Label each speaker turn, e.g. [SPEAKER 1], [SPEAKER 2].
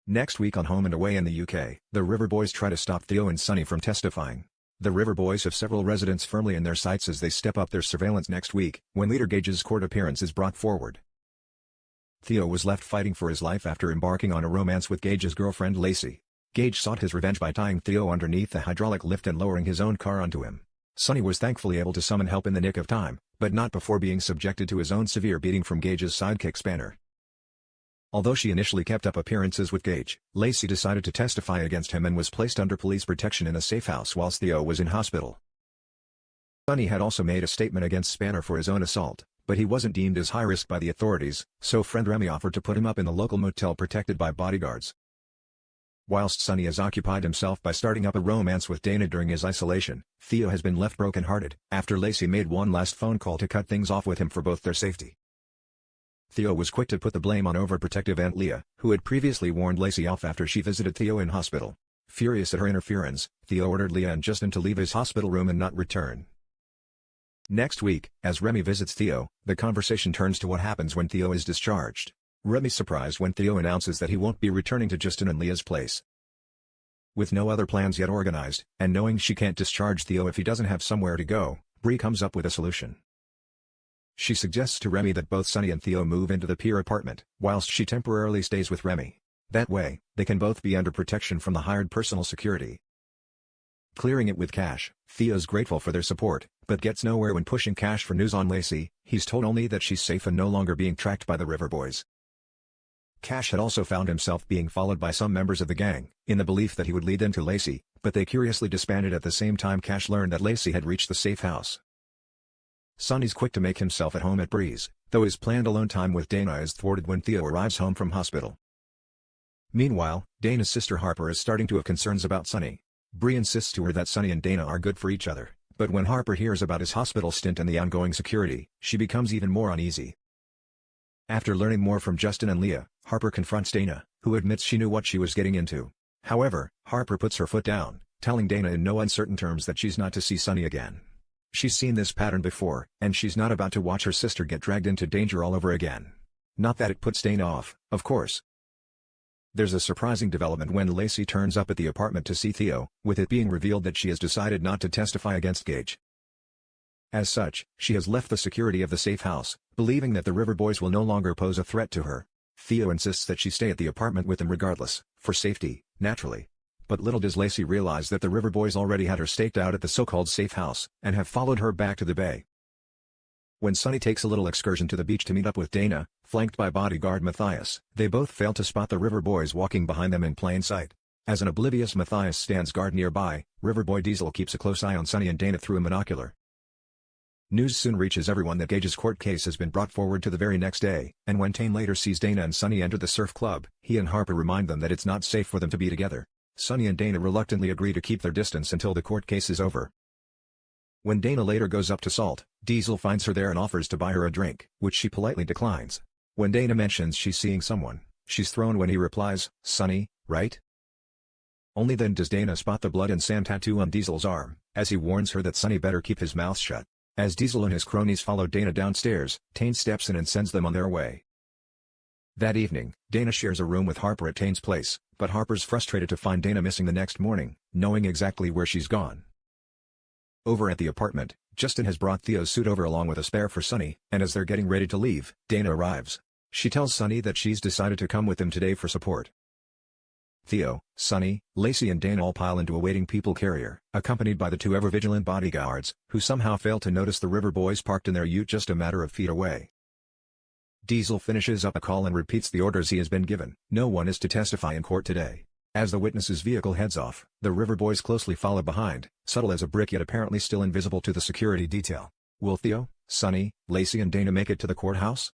[SPEAKER 1] Next week on Home and Away in the UK, the River Boys try to stop Theo and Sonny from testifying. The River Boys have several residents firmly in their sights as they step up their surveillance next week, when Leader Gage's court appearance is brought forward. Theo was left fighting for his life after embarking on a romance with Gage's girlfriend Lacey. Gage sought his revenge by tying Theo underneath the hydraulic lift and lowering his own car onto him. Sonny was thankfully able to summon help in the nick of time, but not before being subjected to his own severe beating from Gage's sidekick Spanner. Although she initially kept up appearances with Gage, Lacey decided to testify against him and was placed under police protection in a safe house whilst Theo was in hospital. Sonny had also made a statement against Spanner for his own assault, but he wasn't deemed as high risk by the authorities, so friend Remy offered to put him up in the local motel protected by bodyguards. Whilst Sonny has occupied himself by starting up a romance with Dana during his isolation, Theo has been left broken-hearted after Lacey made one last phone call to cut things off with him for both their safety. Theo was quick to put the blame on overprotective Aunt Leah, who had previously warned Lacey off after she visited Theo in hospital. Furious at her interference, Theo ordered Leah and Justin to leave his hospital room and not return. Next week, as Remy visits Theo, the conversation turns to what happens when Theo is discharged. Remy's surprised when Theo announces that he won't be returning to Justin and Leah's place. With no other plans yet organized, and knowing she can't discharge Theo if he doesn't have somewhere to go, Bree comes up with a solution. She suggests to Remy that both Sonny and Theo move into the Pier apartment, whilst she temporarily stays with Remy. That way, they can both be under protection from the hired personal security. Clearing it with Cash, Theo's grateful for their support, but gets nowhere when pushing Cash for news on Lacey. He's told only that she's safe and no longer being tracked by the River Boys. Cash had also found himself being followed by some members of the gang, in the belief that he would lead them to Lacey, but they curiously disbanded at the same time Cash learned that Lacey had reached the safe house. Sonny's quick to make himself at home at Bree's, though his planned alone time with Dana is thwarted when Theo arrives home from hospital. Meanwhile, Dana's sister Harper is starting to have concerns about Sonny. Bree insists to her that Sonny and Dana are good for each other, but when Harper hears about his hospital stint and the ongoing security, she becomes even more uneasy. After learning more from Justin and Leah, Harper confronts Dana, who admits she knew what she was getting into. However, Harper puts her foot down, telling Dana in no uncertain terms that she's not to see Sonny again. She's seen this pattern before, and she's not about to watch her sister get dragged into danger all over again. Not that it puts Dana off, of course. There's a surprising development when Lacey turns up at the apartment to see Theo, with it being revealed that she has decided not to testify against Gage. As such, she has left the security of the safe house, believing that the River Boys will no longer pose a threat to her. Theo insists that she stay at the apartment with them regardless, for safety, naturally. But little does Lacey realize that the River Boys already had her staked out at the so-called safe house, and have followed her back to the bay. When Sonny takes a little excursion to the beach to meet up with Dana, flanked by bodyguard Matthias, they both fail to spot the River Boys walking behind them in plain sight. As an oblivious Matthias stands guard nearby, River Boy Diesel keeps a close eye on Sonny and Dana through a monocular. News soon reaches everyone that Gage's court case has been brought forward to the very next day, and when Tane later sees Dana and Sonny enter the surf club, he and Harper remind them that it's not safe for them to be together. Sonny and Dana reluctantly agree to keep their distance until the court case is over. When Dana later goes up to Salt, Diesel finds her there and offers to buy her a drink, which she politely declines. When Dana mentions she's seeing someone, she's thrown when he replies, "Sonny, right?" Only then does Dana spot the blood and sand tattoo on Diesel's arm, as he warns her that Sonny better keep his mouth shut. As Diesel and his cronies follow Dana downstairs, Tane steps in and sends them on their way. That evening, Dana shares a room with Harper at Tane's place, but Harper's frustrated to find Dana missing the next morning, knowing exactly where she's gone. Over at the apartment, Justin has brought Theo's suit over along with a spare for Sonny, and as they're getting ready to leave, Dana arrives. She tells Sonny that she's decided to come with them today for support. Theo, Sonny, Lacey and Dana all pile into a waiting people carrier, accompanied by the two ever-vigilant bodyguards, who somehow fail to notice the River Boys parked in their ute just a matter of feet away. Diesel finishes up a call and repeats the orders he has been given. No one is to testify in court today. As the witness's vehicle heads off, the River Boys closely follow behind, subtle as a brick yet apparently still invisible to the security detail. Will Theo, Sonny, Lacey and Dana make it to the courthouse?